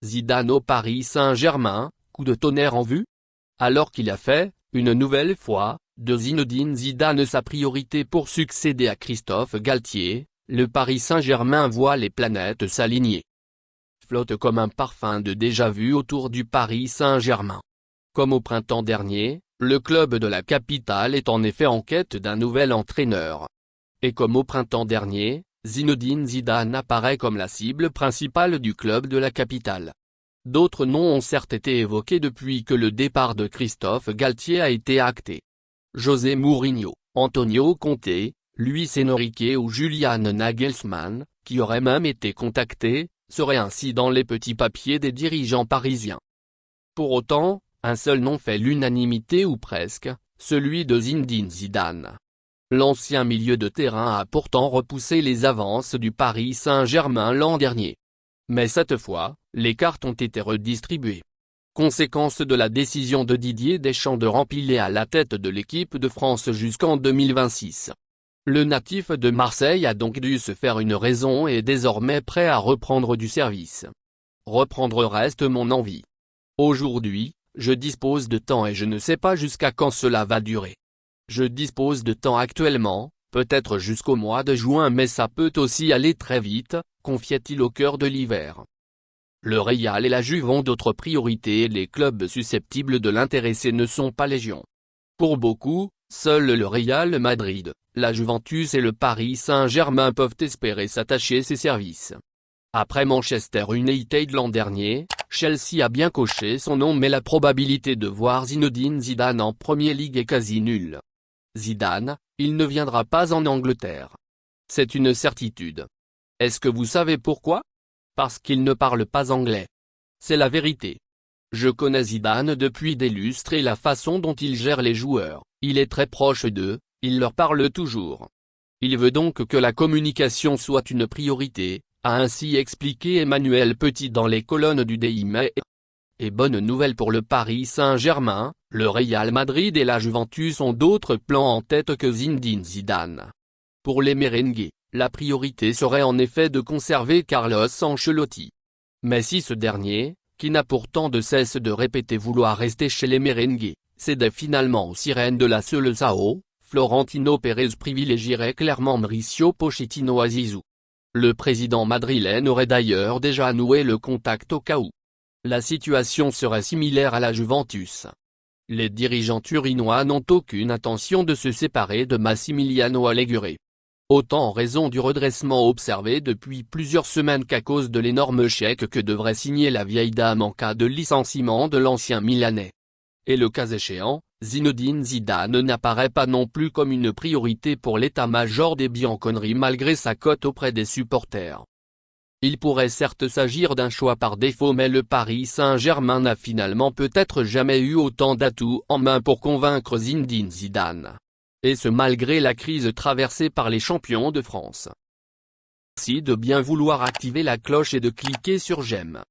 Zidane au Paris Saint-Germain, coup de tonnerre en vue? Alors qu'il a fait, une nouvelle fois, de Zinedine Zidane sa priorité pour succéder à Christophe Galtier, le Paris Saint-Germain voit les planètes s'aligner. Flotte comme un parfum de déjà-vu autour du Paris Saint-Germain. Comme au printemps dernier, le club de la capitale est en effet en quête d'un nouvel entraîneur. Et comme au printemps dernier, Zinedine Zidane apparaît comme la cible principale du club de la capitale. D'autres noms ont certes été évoqués depuis que le départ de Christophe Galtier a été acté. José Mourinho, Antonio Conte, Luis Enrique ou Julian Nagelsmann, qui auraient même été contactés, seraient ainsi dans les petits papiers des dirigeants parisiens. Pour autant, un seul nom fait l'unanimité ou presque, celui de Zinedine Zidane. L'ancien milieu de terrain a pourtant repoussé les avances du Paris Saint-Germain l'an dernier. Mais cette fois, les cartes ont été redistribuées. Conséquence de la décision de Didier Deschamps de rempiler à la tête de l'équipe de France jusqu'en 2026. Le natif de Marseille a donc dû se faire une raison et est désormais prêt à reprendre du service. Reprendre reste mon envie. Aujourd'hui, je dispose de temps et je ne sais pas jusqu'à quand cela va durer. Je dispose de temps actuellement, peut-être jusqu'au mois de juin mais ça peut aussi aller très vite, confiait-il au cœur de l'hiver. Le Real et la Juve ont d'autres priorités et les clubs susceptibles de l'intéresser ne sont pas légion. Pour beaucoup, seuls le Real Madrid, la Juventus et le Paris Saint-Germain peuvent espérer s'attacher ses services. Après Manchester United l'an dernier, Chelsea a bien coché son nom mais la probabilité de voir Zinedine Zidane en Premier League est quasi nulle. Zidane, il ne viendra pas en Angleterre. C'est une certitude. Est-ce que vous savez pourquoi? Parce qu'il ne parle pas anglais. C'est la vérité. Je connais Zidane depuis des lustres et la façon dont il gère les joueurs, il est très proche d'eux, il leur parle toujours. Il veut donc que la communication soit une priorité, a ainsi expliqué Emmanuel Petit dans les colonnes du Daily. Et bonne nouvelle pour le Paris Saint-Germain, le Real Madrid et la Juventus ont d'autres plans en tête que Zinedine Zidane. Pour les merengues, la priorité serait en effet de conserver Carlos Ancelotti. Mais si ce dernier, qui n'a pourtant de cesse de répéter vouloir rester chez les merengues, cédait finalement aux sirènes de la Seleção, Florentino Pérez privilégierait clairement Mauricio Pochettino à Zizou. Le président madrilène aurait d'ailleurs déjà noué le contact au cas où. La situation serait similaire à la Juventus. Les dirigeants turinois n'ont aucune intention de se séparer de Massimiliano Allegri. Autant en raison du redressement observé depuis plusieurs semaines qu'à cause de l'énorme chèque que devrait signer la vieille dame en cas de licenciement de l'ancien Milanais. Et le cas échéant, Zinedine Zidane n'apparaît pas non plus comme une priorité pour l'état-major des Bianconeri malgré sa cote auprès des supporters. Il pourrait certes s'agir d'un choix par défaut mais le Paris Saint-Germain n'a finalement peut-être jamais eu autant d'atouts en main pour convaincre Zinedine Zidane. Et ce malgré la crise traversée par les champions de France. Merci de bien vouloir activer la cloche et de cliquer sur j'aime.